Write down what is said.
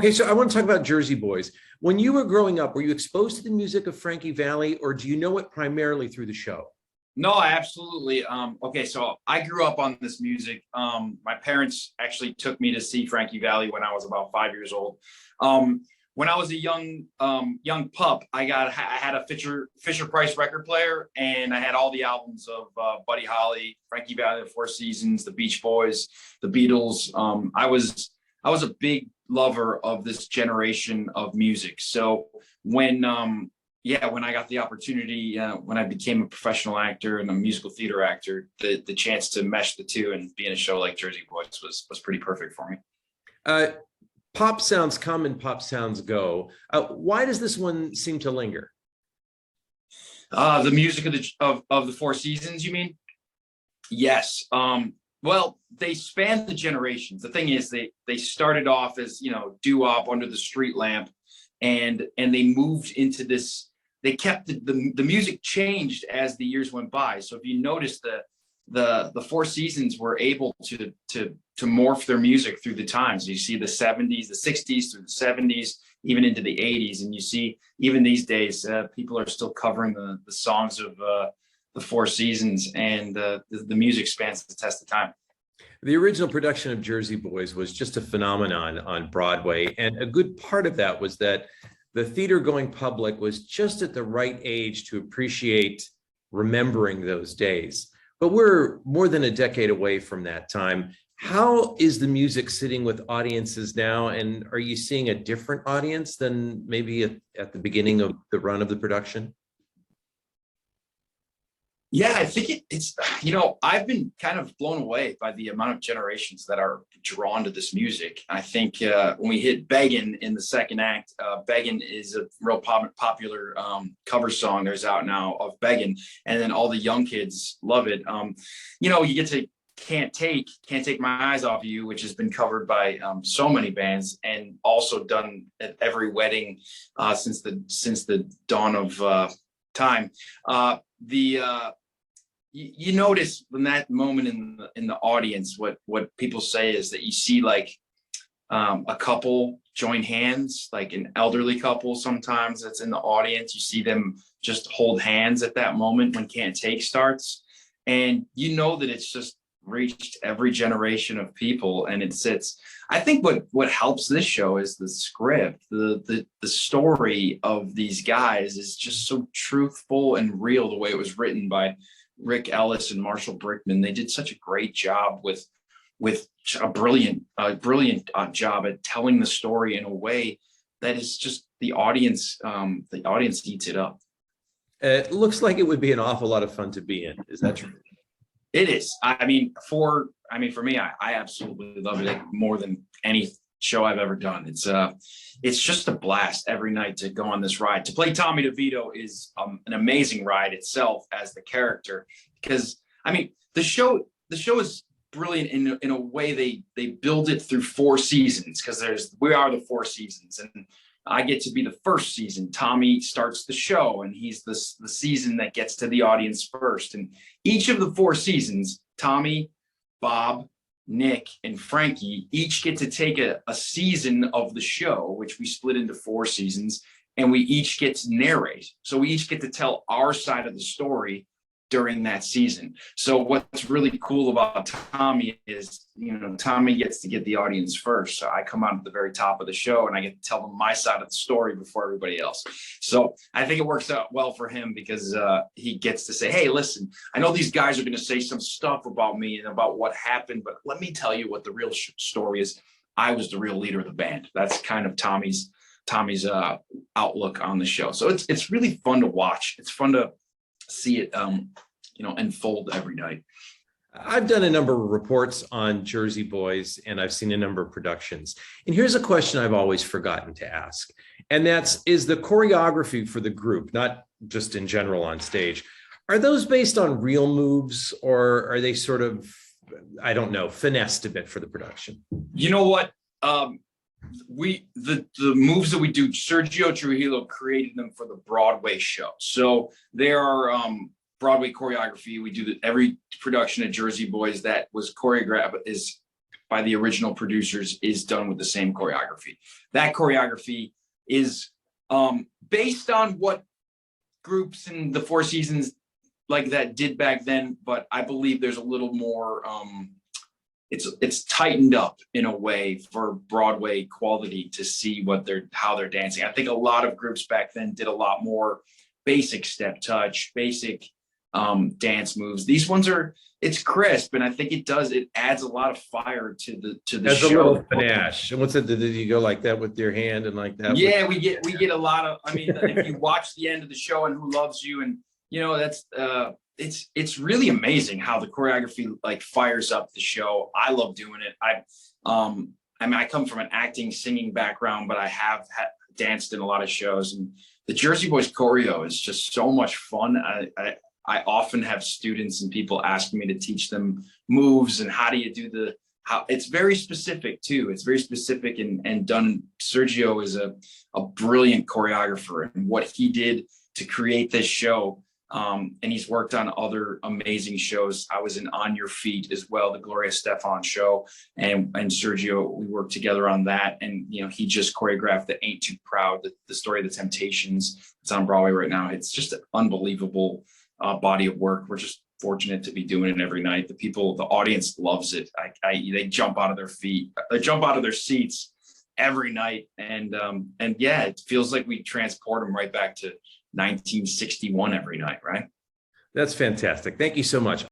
Okay, so I want to talk about Jersey Boys. When you were growing up, were you exposed to the music of Frankie Valli, or do you know it primarily through the show? No, I absolutely. Okay, so I grew up on this music. My parents actually took me to see Frankie Valli when I was about 5 years old. When I was a young pup, I had a Fisher Price record player, and I had all the albums of Buddy Holly, Frankie Valli, the Four Seasons, the Beach Boys, the Beatles. I was a big lover of this generation of music. So when when I got the opportunity, when I became a professional actor and a musical theater actor, the chance to mesh the two and be in a show like Jersey Boys was pretty perfect for me. Pop sounds come and pop sounds go. Why does this one seem to linger? The music of the Four Seasons, you mean? Yes. Well, they span the generations. The thing is, they started off as, doo-wop under the street lamp, and they moved into this. They kept the music changed as the years went by. So if you notice, the Four Seasons were able to morph their music through the times. You see the 70s, the 60s through the 70s, even into the 80s, and you see even these days people are still covering the songs of the Four Seasons, and the music spans the test of time. The original production of Jersey Boys was just a phenomenon on Broadway, and a good part of that was that the theater-going public was just at the right age to appreciate remembering those days. But we're more than a decade away from that time. How is the music sitting with audiences now, and are you seeing a different audience than maybe at the beginning of the run of the production? Yeah, I think it's, I've been kind of blown away by the amount of generations that are drawn to this music. I think when we hit Beggin' in the second act, Beggin' is a real popular cover song there's out now of Beggin', and then all the young kids love it. You get to Can't Take My Eyes Off You, which has been covered by so many bands and also done at every wedding since the dawn of time. You notice in that moment in the audience, what people say is that you see like a couple join hands, like an elderly couple sometimes that's in the audience. You see them just hold hands at that moment when Can't Take starts, and you know that it's just reached every generation of people, and it sits. I think what helps this show is the script. The story of these guys is just so truthful and real, the way it was written by Rick Ellis and Marshall Brickman. They did such a great job with a brilliant job at telling the story in a way that is just the audience eats it up. It looks like it would be an awful lot of fun to be in. Is that true? It is. For me, I absolutely love it, like, more than any show I've ever done. It's just a blast every night to go on this ride. To play Tommy DeVito is an amazing ride itself as the character, because the show is brilliant in a way. They build it through 4 seasons, because we are the 4 seasons, and I get to be the first season. Tommy starts the show, and he's the season that gets to the audience first. And each of the 4 seasons, Tommy, Bob, Nick, and Frankie each get to take a season of the show, which we split into 4 seasons, and we each get to narrate. So we each get to tell our side of the story during that season. So what's really cool about Tommy is, Tommy gets to get the audience first. So I come out at the very top of the show, and I get to tell them my side of the story before everybody else. So I think it works out well for him, because he gets to say, hey, listen, I know these guys are going to say some stuff about me and about what happened, but let me tell you what the real story is. I was the real leader of the band. That's kind of Tommy's outlook on the show. So it's really fun to watch. It's fun to see it unfold every night. I've done a number of reports on Jersey Boys, and I've seen a number of productions. And here's a question I've always forgotten to ask, and is the choreography for the group, not just in general on stage, are those based on real moves, or are they sort of, I don't know, finessed a bit for the production? You know what? The moves that we do, Sergio Trujillo created them for the Broadway show. So there are Broadway choreography. We do every production of Jersey Boys that was choreographed is by the original producers is done with the same choreography. That choreography is based on what groups in the Four Seasons like that did back then, but I believe there's a little more, it's tightened up in a way for Broadway quality to see how they're dancing. I think a lot of groups back then did a lot more basic step touch, basic dance moves. These ones it's crisp, and I think it adds a lot of fire to the As show. a little panache. And what's it? Did you go like that with your hand and like that? Yeah, we get a lot of. I mean, if you watch the end of the show and Who Loves You, and that's it's really amazing how the choreography like fires up the show. I love doing it. I mean, I come from an acting, singing background, but I have danced in a lot of shows, and the Jersey Boys choreo is just so much fun. I often have students and people asking me to teach them moves and how do you do how it's very specific too. It's very specific and done. Sergio is a brilliant choreographer, and what he did to create this show. And he's worked on other amazing shows. I was in On Your Feet as well, the Gloria Estefan show, and Sergio, we worked together on that. And he just choreographed the Ain't Too Proud, the story of the Temptations. It's on Broadway right now. It's just an unbelievable body of work. We're just fortunate to be doing it every night. The audience loves it. They jump out of their feet, they jump out of their seats every night, and yeah, it feels like we transport them right back to 1961 every night, right? That's fantastic. Thank you so much.